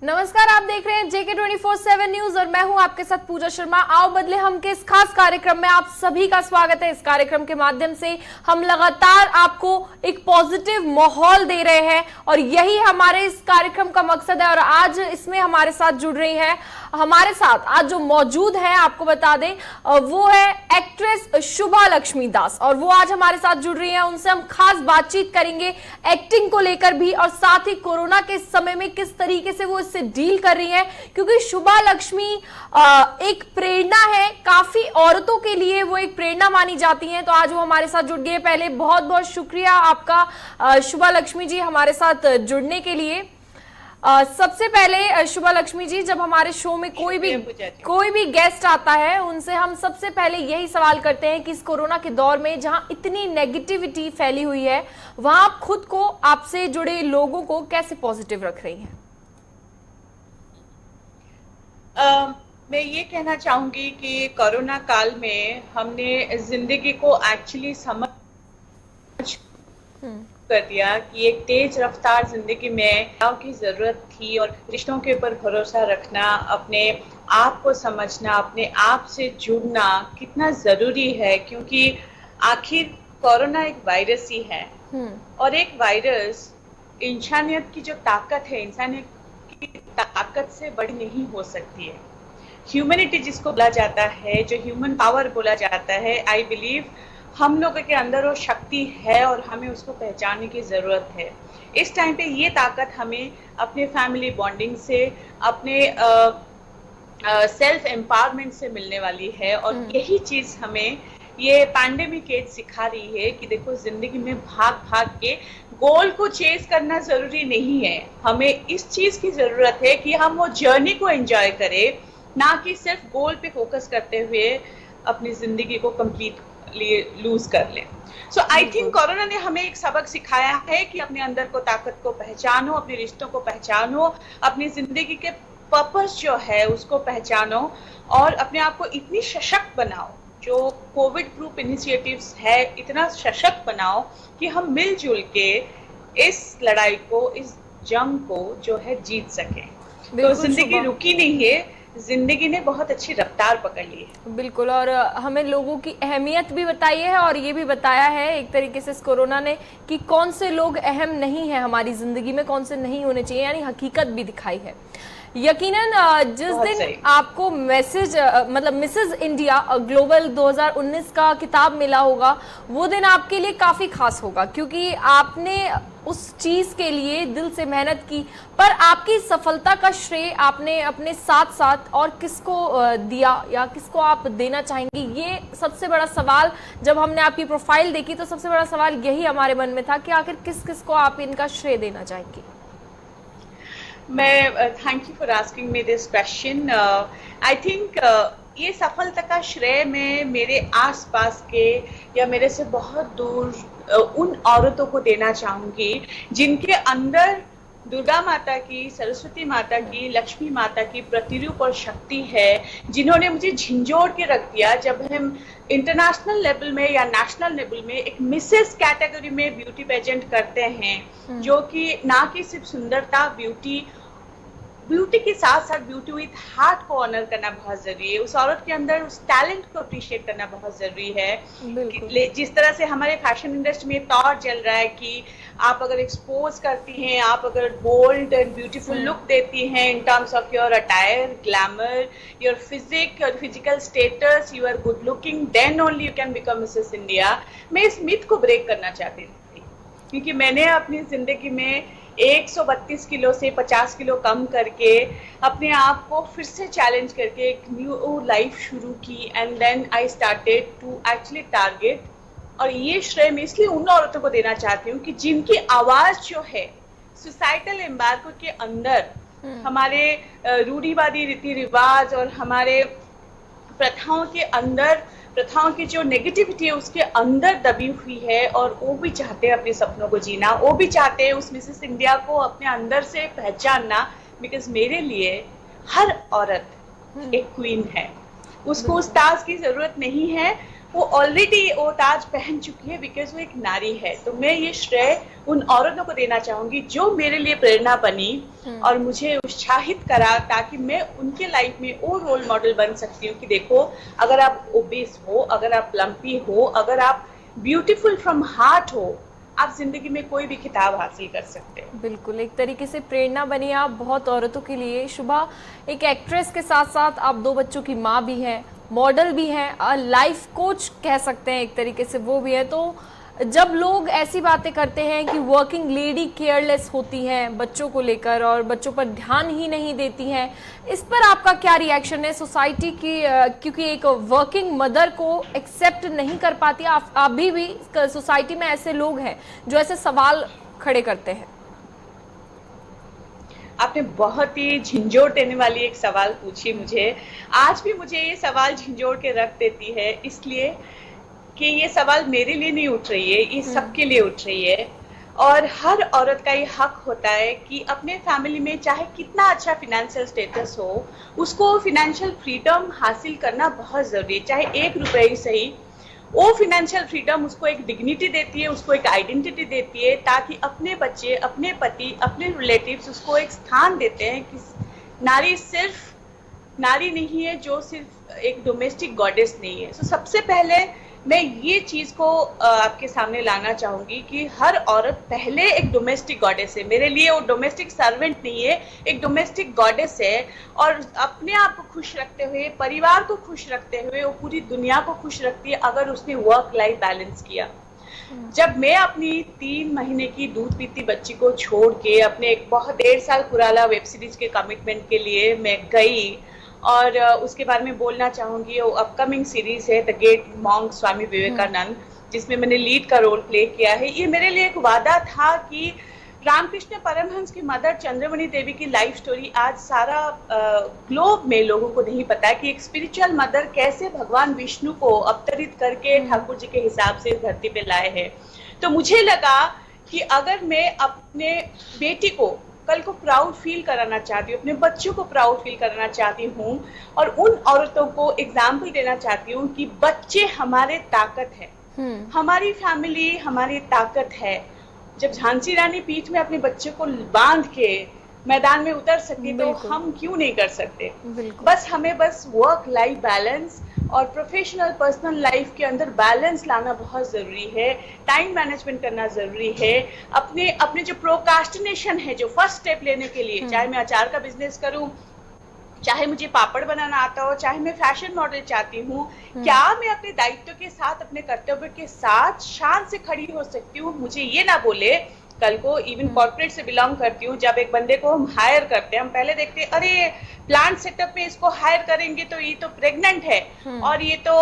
नमस्कार, आप देख रहे हैं JK 24/7 न्यूज और मैं हूं आपके साथ पूजा शर्मा। आओ बदले हम के इस खास कार्यक्रम में आप सभी का स्वागत है। इस कार्यक्रम के माध्यम से हम लगातार आपको एक पॉजिटिव माहौल दे रहे हैं और यही हमारे इस कार्यक्रम का मकसद है। और आज इसमें हमारे साथ जुड़ रही है, हमारे साथ आज जो मौजूद है आपको बता दें वो है एक्ट्रेस शुभा लक्ष्मी दास और वो आज हमारे साथ जुड़ रही है। उनसे हम खास बातचीत करेंगे एक्टिंग को लेकर भी और साथ ही कोरोना के समय में किस तरीके से वो इससे डील कर रही है, क्योंकि शुभा लक्ष्मी एक प्रेरणा है, काफी औरतों के लिए वो एक प्रेरणा मानी जाती हैं। तो आज वो हमारे साथ जुड़ गए। पहले बहुत बहुत शुक्रिया आपका शुभा लक्ष्मी जी हमारे साथ जुड़ने के लिए। सबसे पहले शुभा लक्ष्मी जी, जब हमारे शो में कोई भी गेस्ट आता है उनसे हम सबसे पहले यही सवाल करते हैं कि इस कोरोना के दौर में जहां इतनी नेगेटिविटी फैली हुई है वहां आप खुद को, आपसे जुड़े लोगों को कैसे पॉजिटिव रख रही हैं? मैं ये कहना चाहूंगी कि कोरोना काल में हमने जिंदगी को एक्चुअली समझ कर दिया कि एक तेज रफ्तार जिंदगी में की जरूरत थी और रिश्तों के ऊपर भरोसा रखना, अपने आप को समझना, अपने आप से जुड़ना कितना जरूरी है, क्योंकि आखिर कोरोना एक वायरस ही है और एक वायरस इंसानियत की जो ताकत है, इंसानियत की ताकत से बड़ी नहीं हो सकती है। ह्यूमैनिटी जिसको बोला जाता है, जो ह्यूमन पावर बोला जाता है, आई बिलीव हम लोगों के अंदर वो शक्ति है और हमें उसको पहचानने की जरूरत है। इस टाइम पे ये ताकत हमें अपने फैमिली बॉन्डिंग से, अपने सेल्फ एम्पावरमेंट से मिलने वाली है और यही चीज हमें ये पैंडेमिक एज सिखा रही है कि देखो, जिंदगी में भाग भाग के गोल को चेस करना जरूरी नहीं है। हमें इस चीज की जरूरत है कि हम वो जर्नी को एंजॉय करें, ना कि सिर्फ गोल पे फोकस करते हुए अपनी जिंदगी को कंप्लीट लूज कर ले। सो आई थिंक कोरोना ने हमें एक सबक सिखाया है कि अपने अंदर को, ताकत को पहचानो, अपने रिश्तों को पहचानो, अपनी जिंदगी के पर्पस जो है उसको पहचानो और अपने आप को इतनी सशक्त बनाओ, जो कोविड प्रूफ इनिशिएटिव्स है इतना सशक्त बनाओ कि हम मिलजुल के इस लड़ाई को, इस जंग को जो है जीत सकें। तो जिंदगी रुकी नहीं है, जिंदगी ने बहुत अच्छी रफ्तार पकड़ ली है। बिल्कुल, और हमें लोगों की अहमियत भी बताई है और ये भी बताया है एक तरीके से इस कोरोना ने कि कौन से लोग अहम नहीं है हमारी जिंदगी में, कौन से नहीं होने चाहिए, यानी हकीकत भी दिखाई है। यकीनन जिस दिन आपको मैसेज मतलब मिसेस इंडिया ग्लोबल 2019 का किताब मिला होगा वो दिन आपके लिए काफी खास होगा, क्योंकि आपने उस चीज के लिए दिल से मेहनत की। पर आपकी सफलता का श्रेय आपने अपने साथ साथ और किसको दिया या किसको आप देना चाहेंगी? ये सबसे बड़ा सवाल, जब हमने आपकी प्रोफाइल देखी तो सबसे बड़ा सवाल यही हमारे मन में था कि आखिर किस किस को आप इनका श्रेय देना चाहेंगी? मैं thank you for asking me this question. I think ये सफलता का श्रेय मैं मेरे आसपास के या मेरे से बहुत दूर उन औरतों को देना चाहूंगी जिनके अंदर दुर्गा माता की, सरस्वती माता की, लक्ष्मी माता की प्रतिरूप और शक्ति है, जिन्होंने मुझे झिंझोड़ के रख दिया। जब हम इंटरनेशनल लेवल में या नेशनल लेवल में एक मिसेस कैटेगरी में ब्यूटी पेजेंट करते हैं, जो कि ना कि सिर्फ सुंदरता, ब्यूटी के साथ साथ ब्यूटी विथ हार्ट को ऑनर करना बहुत जरूरी है। उस औरत के अंदर उस टैलेंट को अप्रिशिएट करना बहुत जरूरी है। जिस तरह से हमारे फैशन इंडस्ट्री में थॉट चल रहा है कि आप अगर एक्सपोज करती हैं, आप अगर बोल्ड एंड ब्यूटीफुल लुक देती हैं in terms of your attire, glamour, your physique, your physical status, you are good looking, then only you can become Mrs India. मैं इस मिथ को ब्रेक करना चाहती थी, क्योंकि मैंने अपनी जिंदगी में 132 किलो से 50 किलो कम करके अपने आप को फिर से चैलेंज करके एक न्यू लाइफ शुरू की and then I started to actually target. और ये श्रेय मैं इसलिए उन औरतों को देना चाहती हूँ कि जिनकी आवाज जो है सोसाइटल एम्बार्गो के अंदर, हमारे रूढ़िवादी रीति रिवाज और हमारे प्रथाओं के अंदर, प्रथाओं की जो नेगेटिविटी है उसके अंदर दबी हुई है, और वो भी चाहते हैं अपने सपनों को जीना, वो भी चाहते हैं उस मिसेस इंडिया को अपने अंदर से पहचानना। बिकॉज मेरे लिए हर औरत एक क्वीन है, उसको उस ताज की जरूरत नहीं है, वो ऑलरेडी वो ताज पहन चुकी है बिकॉज वो एक नारी है। तो मैं ये श्रेय उन औरतों को देना चाहूंगी जो मेरे लिए प्रेरणा बनी और मुझे उत्साहित करा, ताकि मैं उनके लाइफ में वो रोल मॉडल बन सकती हूँ कि देखो, अगर आप ओबेस हो, अगर आप लंपी हो, अगर आप ब्यूटीफुल फ्रॉम हार्ट हो, आप जिंदगी में कोई भी खिताब हासिल कर सकते हो। बिल्कुल, एक तरीके से प्रेरणा बनी आप बहुत औरतों के लिए। शुभा एक एक्ट्रेस के साथ साथ आप 2 बच्चों की माँ भी हैं, मॉडल भी हैं, लाइफ कोच कह सकते हैं एक तरीके से वो भी है। तो जब लोग ऐसी बातें करते हैं कि वर्किंग लेडी केयरलेस होती हैं बच्चों को लेकर और बच्चों पर ध्यान ही नहीं देती हैं, इस पर आपका क्या रिएक्शन है सोसाइटी की? क्योंकि एक वर्किंग मदर को एक्सेप्ट नहीं कर पाती, आप अभी भी सोसाइटी में ऐसे लोग हैं जो ऐसे सवाल खड़े करते हैं। आपने बहुत ही झिंझोड़ देने वाली एक सवाल पूछी मुझे। आज भी मुझे ये सवाल झिंझोड़ के रख देती है, इसलिए कि ये सवाल मेरे लिए नहीं उठ रही है, ये सबके लिए उठ रही है। और हर औरत का ये हक होता है कि अपने फैमिली में चाहे कितना अच्छा फिनेंशियल स्टेटस हो, उसको फिनेंशियल फ्रीडम हासिल करना बहुत जरूरी है। चाहे 1 रुपए ही सही, वो फिनेंशियल फ्रीडम उसको एक डिग्निटी देती है, उसको एक आइडेंटिटी देती है, ताकि अपने बच्चे, अपने पति, अपने रिलेटिव्स उसको एक स्थान देते हैं कि नारी सिर्फ नारी नहीं है जो सिर्फ एक डोमेस्टिक गॉडेस नहीं है। सबसे पहले मैं ये चीज को आपके सामने लाना चाहूंगी कि हर औरत पहले एक डोमेस्टिक गॉडेस है। मेरे लिए वो डोमेस्टिक सर्वेंट नहीं है, एक डोमेस्टिक गॉडेस है। और अपने आप को खुश रखते हुए, परिवार को खुश रखते हुए, वो पूरी दुनिया को खुश रखती है अगर उसने वर्क लाइफ बैलेंस किया। जब मैं अपनी 3 महीने की दूध पीती बच्ची को छोड़ के अपने एक बहुत 1.5 साल पुराना वेब सीरीज के कमिटमेंट के लिए मैं गई, और उसके बारे में बोलना चाहूंगी, वो अपकमिंग सीरीज है the great monk Swami Vivekananda, जिसमें मैंने लीड का रोल प्ले किया है। ये मेरे लिए एक वादा था कि रामकृष्ण परमहंस की मदर चंद्रमणि देवी की लाइफ स्टोरी आज सारा ग्लोब में लोगों को नहीं पता है कि एक स्पिरिचुअल मदर कैसे भगवान विष्णु को अवतरित करके ठाकुर जी के हिसाब से धरती पे लाए हैं। तो मुझे लगा कि अगर मैं अपने बेटी को कल को प्राउड फील कराना चाहती हूँ, अपने बच्चों को प्राउड फील कराना चाहती हूँ, और उन औरतों को एग्जाम्पल देना चाहती हूँ कि बच्चे हमारे ताकत है, हमारी फैमिली हमारी ताकत है। जब झांसी रानी पीठ में अपने बच्चे को बांध के मैदान में उतर सकती तो हम क्यों नहीं कर सकते? बस हमें वर्क लाइफ बैलेंस और प्रोफेशनल पर्सनल लाइफ के अंदर बैलेंस लाना बहुत जरूरी है। टाइम मैनेजमेंट करना जरूरी है। अपने जो प्रोकास्टिनेशन है, जो फर्स्ट स्टेप लेने के लिए, चाहे मैं अचार का बिजनेस करूं, चाहे मुझे पापड़ बनाना आता हो, चाहे मैं फैशन मॉडल चाहती हूँ, क्या मैं अपने दायित्व के साथ, अपने कर्तव्य के साथ शान से खड़ी हो सकती हूँ? मुझे ये ना बोले कल को, इवन कॉर्पोरेट से बिलोंग करती हूँ, जब एक बंदे को हम हायर करते हैं, हम पहले देखते हैं अरे प्लांट सेटअप में इसको हायर करेंगे तो ये तो प्रेग्नेंट है और ये तो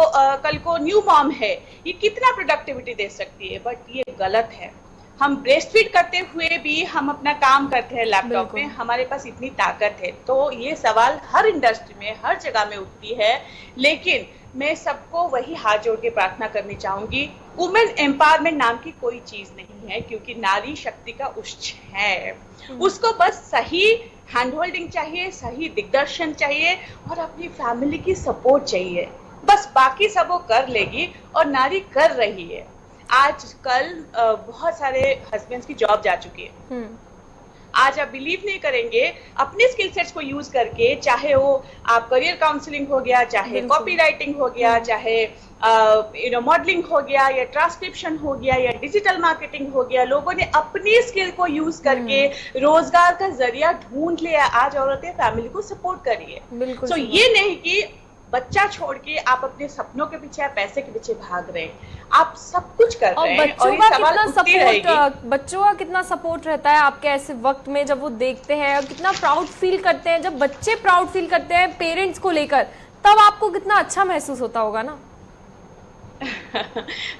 कल को न्यू मॉम है, ये कितना प्रोडक्टिविटी दे सकती है। बट ये गलत है। हम ब्रेस्ट फीड करते हुए भी हम अपना काम करते हैं लैपटॉप में, हमारे पास इतनी ताकत है। तो ये सवाल हर इंडस्ट्री में, हर जगह में उठती है, लेकिन मैं सबको वही हाथ जोड़ के प्रार्थना करनी चाहूंगी, वुमेन एम्पावरमेंट नाम की कोई चीज नहीं है, क्योंकि नारी शक्ति का उच्च है। उसको बस सही हैंड होल्डिंग चाहिए, सही दिग्दर्शन चाहिए और अपनी फैमिली की सपोर्ट चाहिए। बस बाकी सब वो कर लेगी, और नारी कर रही है। आजकल बहुत सारे हस्बैंड्स की जॉब जा चुकी है। आज आप बिलीव नहीं करेंगे, अपने स्किल सेट्स को यूज करके, चाहे वो आप करियर काउंसलिंग हो गया, चाहे कॉपी राइटिंग हो गया, चाहे मॉडलिंग हो गया, या ट्रांसक्रिप्शन हो गया, या डिजिटल मार्केटिंग हो गया, लोगों ने अपनी स्किल को यूज करके रोजगार का जरिया ढूंढ लिया। आज औरतें फैमिली को सपोर्ट कर रही है। तो ये नहीं कि बच्चा छोड़ के आप अपने सपनों के पीछे, पैसे के पीछे भाग रहे हैं, आप सब कुछ कर रहे हैं। और ये सवाल उठती रहेगी। बच्चों का कितना सपोर्ट रहता है आपके ऐसे वक्त में, जब वो देखते हैं और कितना प्राउड फील करते हैं? जब बच्चे प्राउड फील करते हैं पेरेंट्स को लेकर, तब आपको कितना अच्छा महसूस होता होगा ना?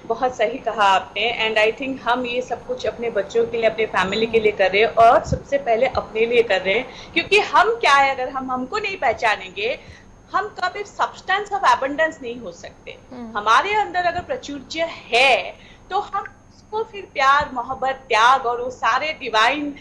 बहुत सही कहा आपने। एंड आई थिंक हम ये सब कुछ अपने बच्चों के लिए, अपने फैमिली के लिए कर रहे हैं, और सबसे पहले अपने लिए कर रहे हैं। क्योंकि हम क्या है, अगर हम हमको नहीं पहचानेंगे, हम कभी सब्सटेंस ऑफ एबंडेंस नहीं हो सकते। हमारे अंदर अगर प्राचुर्य है तो हम उसको फिर प्यार, मोहब्बत, त्याग और वो सारे डिवाइन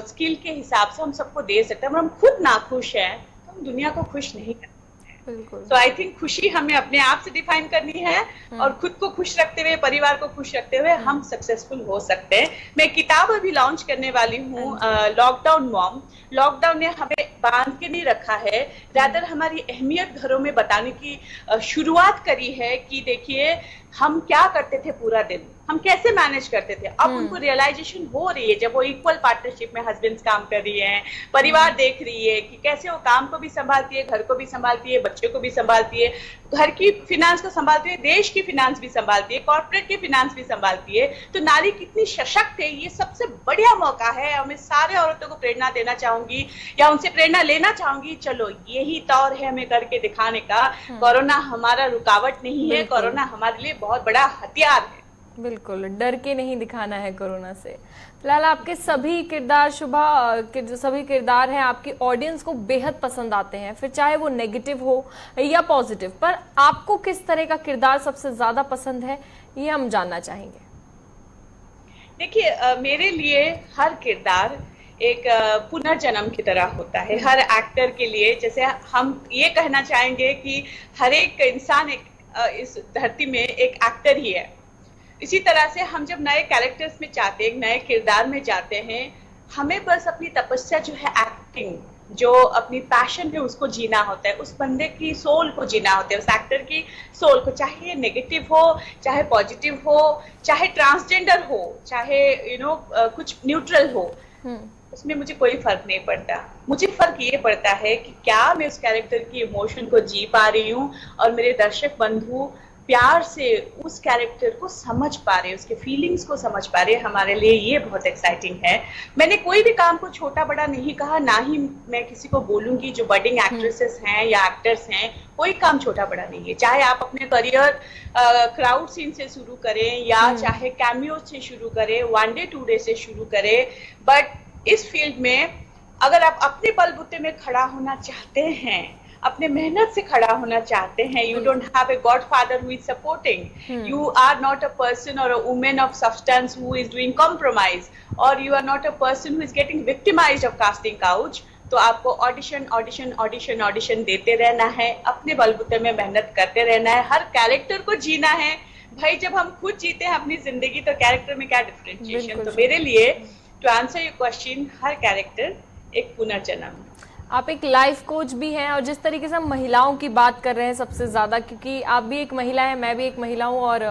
स्किल के हिसाब से हम सबको दे सकते हैं। अगर हम खुद नाखुश हैं तो हम दुनिया को खुश नहीं कर सकते। बिल्कुल। तो आई थिंक खुशी हमें अपने आप से डिफाइन करनी है और खुद को खुश रखते हुए, परिवार को खुश रखते हुए हम सक्सेसफुल हो सकते हैं। मैं किताब अभी लॉन्च करने वाली हूँ, लॉकडाउन मॉम। लॉकडाउन ने हमें बांध के नहीं रखा है, रादर हमारी अहमियत घरों में बताने की शुरुआत करी है कि देखिए हम क्या करते थे पूरा दिन, हम कैसे मैनेज करते थे। अब उनको रियलाइजेशन हो रही है जब वो इक्वल पार्टनरशिप में हस्बैंड्स काम कर रही हैं, परिवार देख रही है कि कैसे वो काम को भी संभालती है, घर को भी संभालती है, बच्चे को भी संभालती है, घर की फिनांस को संभालती है, देश की फिनांस भी संभालती है, कॉर्पोरेट की फिनांस भी संभालती है। तो नारी कितनी सशक्त है, ये सबसे बढ़िया मौका है। और मैं सारे औरतों को प्रेरणा देना चाहूंगी या उनसे प्रेरणा लेना चाहूंगी, चलो यही तौर है हमें करके दिखाने का। कोरोना हमारा रुकावट नहीं है, कोरोना हमारे लिए बहुत बड़ा हथियार है। बिल्कुल, डर के नहीं दिखाना है कोरोना से। फिलहाल आपके सभी किरदार, शुभा के जो सभी किरदार हैं आपकी ऑडियंस को बेहद पसंद आते हैं, फिर चाहे वो नेगेटिव हो या पॉजिटिव, पर आपको किस तरह का किरदार सबसे ज्यादा पसंद है, ये हम जानना चाहेंगे। देखिए, मेरे लिए हर किरदार एक पुनर्जन्म की तरह होता है हर एक्टर के लिए। जैसे हम ये कहना चाहेंगे कि हर एक इंसान इस धरती में एक एक्टर ही है, इसी तरह से हम जब नए कैरेक्टर्स में जाते हैं, नए किरदार में जाते हैं, हमें बस अपनी तपस्या जो है, एक्टिंग जो अपनी पैशन है उसको जीना होता है, उस बंदे की सोल को जीना होता है, उस एक्टर की सोल को, चाहे ये नेगेटिव हो, चाहे पॉजिटिव हो, चाहे ट्रांसजेंडर हो, चाहे कुछ न्यूट्रल हो, उसमें मुझे कोई फर्क नहीं पड़ता। मुझे फर्क ये पड़ता है कि क्या मैं उस कैरेक्टर की इमोशन को जी पा रही हूँ और मेरे दर्शक बंधु प्यार से उस कैरेक्टर को समझ पा रहे हैं, उसके फीलिंग्स को समझ पा रहे हैं। हमारे लिए ये बहुत एक्साइटिंग है। मैंने कोई भी काम को छोटा बड़ा नहीं कहा, ना ही मैं किसी को बोलूंगी जो बडिंग एक्ट्रेसेस हैं या एक्टर्स हैं, कोई काम छोटा बड़ा नहीं है। चाहे आप अपने करियर क्राउड सीन से शुरू करें या चाहे कैमियो से शुरू करें, वन डे टू डे से शुरू करें, बट इस फील्ड में अगर आप अपने बलबूते में खड़ा होना चाहते हैं, अपने मेहनत से खड़ा होना चाहते हैं, you don't have a godfather who is supporting, you are not a person और a women of substance who is doing compromise, और you are not a person who is getting victimised of casting couch, तो आपको audition audition audition audition देते रहना है, अपने बलबूते में मेहनत करते रहना है, हर कैरेक्टर को जीना है। भाई जब हम खुद जीते हैं अपनी जिंदगी तो कैरेक्टर में क्या डिफरेंशिएशन। तो मेरे लिए टू आंसर योर क्वेश्चन, हर कैरेक्टर एक पुनर्जन्म। आप एक लाइफ कोच भी हैं और जिस तरीके से हम महिलाओं की बात कर रहे हैं सबसे ज़्यादा, क्योंकि आप भी एक महिला हैं, मैं भी एक महिला हूँ, और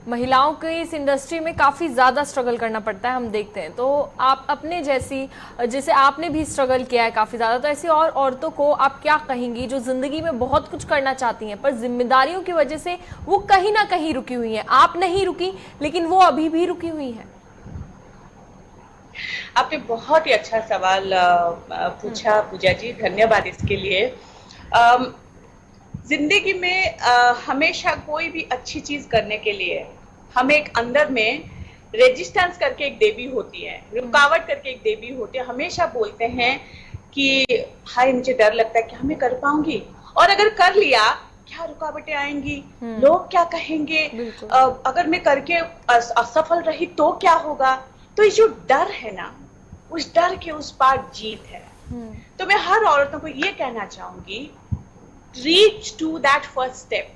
महिलाओं के इस इंडस्ट्री में काफ़ी ज़्यादा स्ट्रगल करना पड़ता है, हम देखते हैं। तो आप अपने जैसे आपने भी स्ट्रगल किया है काफ़ी ज़्यादा, तो ऐसी और औरतों को आप क्या कहेंगी जो ज़िंदगी में बहुत कुछ करना चाहती हैं पर जिम्मेदारियों की वजह से वो कहीं ना कहीं रुकी हुई हैं। आप नहीं रुकी, लेकिन वो अभी भी रुकी हुई हैं। आपने बहुत ही अच्छा सवाल पूछा पूजा जी, धन्यवाद इसके लिए। जिंदगी में हमेशा कोई भी अच्छी चीज करने के लिए हमें एक अंदर में रेजिस्टेंस करके एक देवी होती है, रुकावट करके एक देवी होती है। हमेशा बोलते हैं कि हाय मुझे डर लगता है कि हमें कर पाऊंगी, और अगर कर लिया क्या रुकावटें आएंगी, लोग क्या कहेंगे, अगर मैं करके असफल रही तो क्या होगा। तो ये जो डर है ना, उस डर के उस पार जीत है। तो मैं हर औरतों को ये कहना चाहूंगी, reach to that first step.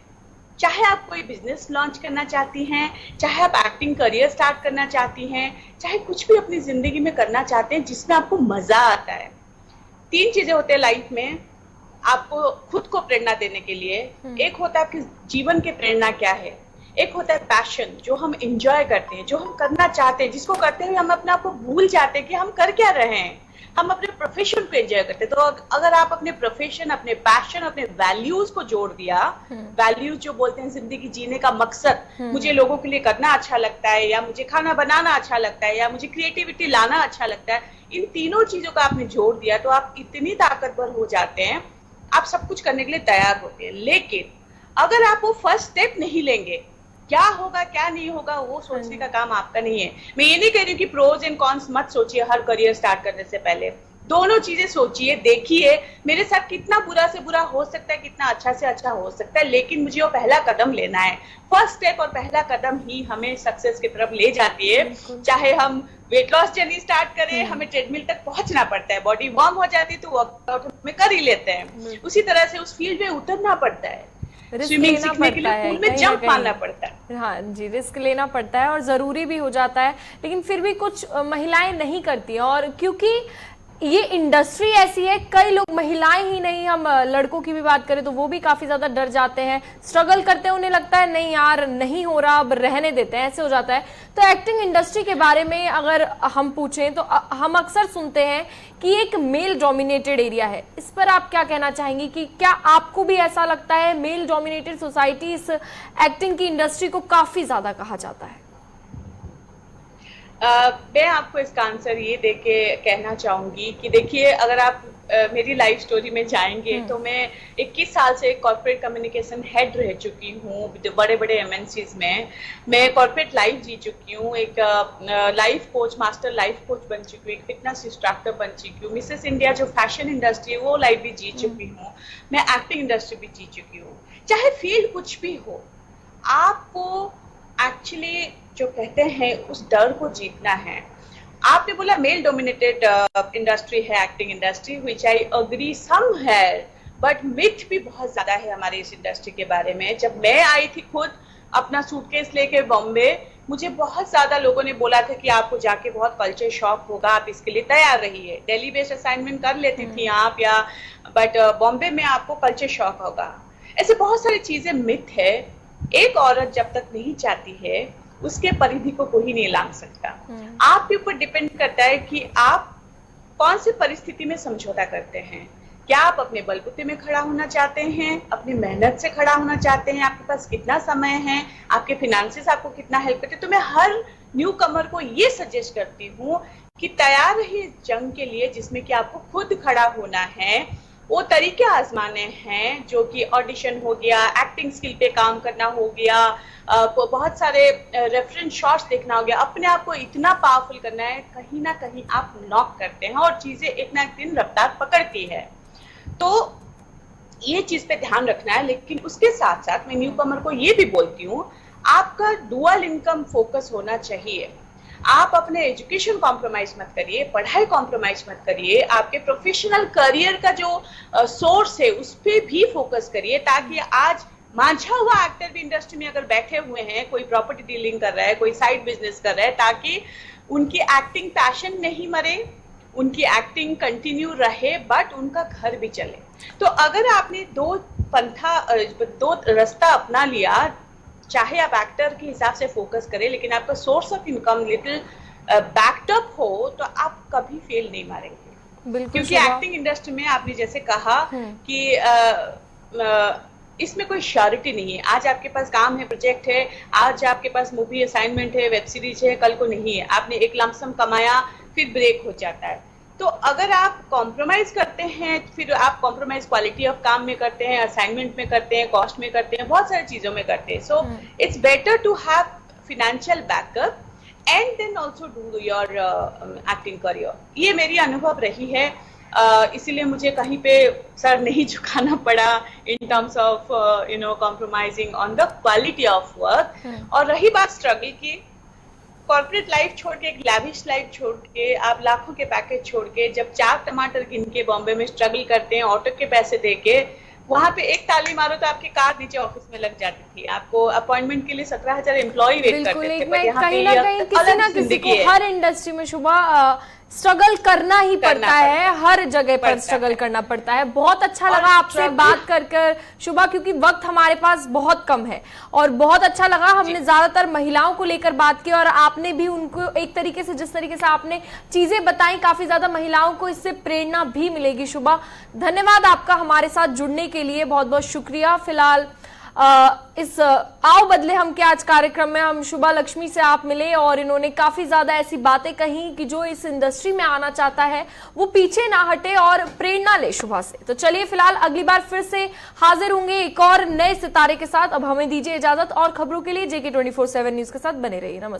चाहे आप कोई बिजनेस लॉन्च करना चाहती हैं, चाहे आप एक्टिंग करियर स्टार्ट करना चाहती हैं, चाहे कुछ भी अपनी जिंदगी में करना चाहते हैं जिसमें आपको मजा आता है। 3 चीजें होते हैं लाइफ में आपको खुद को प्रेरणा देने के लिए। एक होता है आपके जीवन की प्रेरणा क्या है, एक होता है पैशन जो हम एंजॉय करते हैं, जो हम करना चाहते हैं, जिसको करते हुए हम अपने आप को भूल जाते हैं कि हम कर क्या रहे हैं, हम अपने प्रोफेशन को एंजॉय करते हैं। तो अगर आप अपने प्रोफेशन, अपने पैशन, अपने वैल्यूज को जोड़ दिया, वैल्यूज जो बोलते हैं जिंदगी जीने का मकसद, मुझे लोगों के लिए करना अच्छा लगता है, या मुझे खाना बनाना अच्छा लगता है, या मुझे क्रिएटिविटी लाना अच्छा लगता है, इन तीनों चीजों को आपने जोड़ दिया तो आप इतनी ताकतवर हो जाते हैं, आप सब कुछ करने के लिए तैयार होते हैं। लेकिन अगर आप वो फर्स्ट स्टेप नहीं लेंगे, क्या होगा क्या नहीं होगा वो सोचने का काम आपका नहीं है। मैं ये नहीं कह रही हूँ कि प्रोज एंड कॉन्स मत सोचिए हर करियर स्टार्ट करने से पहले, दोनों चीजें सोचिए, देखिए मेरे साथ कितना बुरा से बुरा हो सकता है, कितना अच्छा से अच्छा हो सकता है, लेकिन मुझे वो पहला कदम लेना है। फर्स्ट स्टेप और पहला कदम ही हमें सक्सेस की तरफ ले जाती है। चाहे हम वेट लॉस जर्नी स्टार्ट करें, हमें ट्रेडमिल तक पहुंचना पड़ता है, बॉडी वार्म हो जाती है तो वर्कआउट में कर ही लेते हैं। उसी तरह से उस फील्ड में उतरना पड़ता है, स्विमिंग सीखने के लिए पूल में जंप मारना पड़ता है। हाँ जी, रिस्क लेना पड़ता है और जरूरी भी हो जाता है, लेकिन फिर भी कुछ महिलाएं नहीं करती हैं। और क्योंकि ये इंडस्ट्री ऐसी है, कई लोग, महिलाएं ही नहीं, हम लड़कों की भी बात करें तो वो भी काफी ज्यादा डर जाते हैं, स्ट्रगल करते हैं, उन्हें लगता है नहीं यार नहीं हो रहा, अब रहने देते हैं, ऐसे हो जाता है। तो एक्टिंग इंडस्ट्री के बारे में अगर हम पूछें तो हम अक्सर सुनते हैं कि एक मेल डोमिनेटेड एरिया है, इस पर आप क्या कहना चाहेंगी कि क्या आपको भी ऐसा लगता है मेल डोमिनेटेड सोसाइटी इस एक्टिंग की इंडस्ट्री को काफी ज्यादा कहा जाता है? मैं आपको इसका आंसर ये देके कहना चाहूंगी कि देखिए, अगर आप मेरी लाइफ स्टोरी में जाएंगे तो मैं 21 साल से कॉर्पोरेट कम्युनिकेशन हेड रह चुकी हूँ बड़े बड़े एमएनसीज में। मैं कॉर्पोरेट लाइफ जी चुकी हूँ, एक life coach, master life coach बन चुकी हूँ, एक फिटनेस इंस्ट्रक्टर बन चुकी हूँ, मिसेस इंडिया जो फैशन इंडस्ट्री है वो लाइफ भी जी चुकी हूँ, मैं एक्टिंग इंडस्ट्री भी जी चुकी हूँ। चाहे फील्ड कुछ भी हो, आपको एक्चुअली जो कहते हैं उस डर को जीतना है। आपने बोला मेल डोमिनेटेड इंडस्ट्री है acting industry, which I agree somewhere, but myth भी बहुत ज्यादा है हमारे इस इंडस्ट्री के बारे में। जब मैं आई थी खुद अपना सूटकेस लेके बॉम्बे, मुझे बहुत ज्यादा लोगों ने बोला था कि आपको जाके बहुत कल्चर शॉक होगा, आप इसके लिए तैयार रहिए। दिल्ली बेस्ड असाइनमेंट कर लेती थी आप, या बट बॉम्बे में आपको कल्चर शॉक होगा। ऐसे बहुत सारी चीजें मिथ है। एक औरत जब तक नहीं चाहती है उसके परिधि को कोई नहीं लांघ सकता। आपके ऊपर डिपेंड करता है कि आप कौन सी परिस्थिति में समझौता करते हैं। क्या आप अपने बलबूते में खड़ा होना चाहते हैं, अपनी मेहनत से खड़ा होना चाहते हैं, आपके पास कितना समय है, आपके फिनेंसेस आपको कितना हेल्प करते हैं। तो मैं हर न्यू कमर को ये सजेस्ट करती हूँ कि तैयार रहिए जंग के लिए, जिसमें कि आपको खुद खड़ा होना है। वो तरीके आजमाने हैं जो कि ऑडिशन हो गया, एक्टिंग स्किल पे काम करना हो गया, बहुत सारे रेफरेंस शॉट्स देखना हो गया। अपने आप को इतना पावरफुल करना है, कहीं ना कहीं आप नॉक करते हैं और चीजें एक ना एक दिन रफ्तार पकड़ती है। तो ये चीज पे ध्यान रखना है। लेकिन उसके साथ साथ मैं न्यू कमर को ये भी बोलती हूँ, आपका डुअल इनकम फोकस होना चाहिए। आप अपने एजुकेशन कॉम्प्रोमाइज मत करिए, पढ़ाई कॉम्प्रोमाइज मत करिए, आपके प्रोफेशनल करियर का जो सोर्स है उस पर भी फोकस करिए, ताकि आज मांझा हुआ एक्टर भी इंडस्ट्री में अगर बैठे हुए हैं, कोई प्रॉपर्टी डीलिंग कर रहा है, कोई साइड बिजनेस कर रहा है, ताकि उनकी एक्टिंग पैशन नहीं मरे, उनकी एक्टिंग कंटिन्यू रहे, बट उनका घर भी चले। तो अगर आपने दो रास्ता अपना लिया, चाहे आप एक्टर के हिसाब से फोकस करें, लेकिन आपका source of income little backup हो, तो आप कभी फेल नहीं मारेंगे। क्योंकि एक्टिंग इंडस्ट्री में आपने जैसे कहा कि इसमें कोई श्योरिटी नहीं है। आज आपके पास काम है, प्रोजेक्ट है, आज आपके पास मूवी असाइनमेंट है, वेब सीरीज है, कल को नहीं है। आपने एक लमसम कमाया, फिर ब्रेक हो जाता है। तो अगर आप कॉम्प्रोमाइज करते हैं, फिर आप कॉम्प्रोमाइज क्वालिटी ऑफ काम में करते हैं, असाइनमेंट में करते हैं, कॉस्ट में करते हैं, बहुत सारी चीजों में करते हैं। So it's better to have financial backup and then also do your acting career. ये मेरी अनुभव रही है, इसीलिए मुझे कहीं पे सर नहीं झुकाना पड़ा इन terms of compromising on the quality of work. और रही बात स्ट्रगल की, कॉर्पोरेट लाइफ छोड़ के, एक लैविश लाइफ छोड़ के, आप लाखों के पैकेज छोड़ के जब 4 टमाटर गिन के बॉम्बे में स्ट्रगल करते हैं, ऑटो के पैसे दे के, वहां पे एक ताली मारो तो आपकी कार नीचे ऑफिस में लग जाती थी। आपको अपॉइंटमेंट के लिए 17,000 एम्प्लॉय वेट करते थे। कहीं ना कहीं किसी ना किसी को हर इंडस्ट्री में शुभा स्ट्रगल करना ही पड़ता है, हर जगह पर स्ट्रगल करना पड़ता है। बहुत अच्छा लगा आपसे बात कर शुभा, क्योंकि वक्त हमारे पास बहुत कम है और बहुत अच्छा लगा। हमने ज्यादातर महिलाओं को लेकर बात की और आपने भी उनको एक तरीके से, जिस तरीके से आपने चीजें बताई, काफी ज्यादा महिलाओं को इससे प्रेरणा भी मिलेगी। शुभा, धन्यवाद आपका हमारे साथ जुड़ने के लिए, बहुत बहुत शुक्रिया। फिलहाल इस आओ बदले हम के आज कार्यक्रम में हम शुभा लक्ष्मी से आप मिले और इन्होंने काफी ज्यादा ऐसी बातें कही कि जो इस इंडस्ट्री में आना चाहता है वो पीछे ना हटे और प्रेरणा ले शुभा से। तो चलिए फिलहाल अगली बार फिर से हाजिर होंगे एक और नए सितारे के साथ। अब हमें दीजिए इजाजत और खबरों के लिए JK 24/7 न्यूज के साथ बने रहिए। नमस्कार।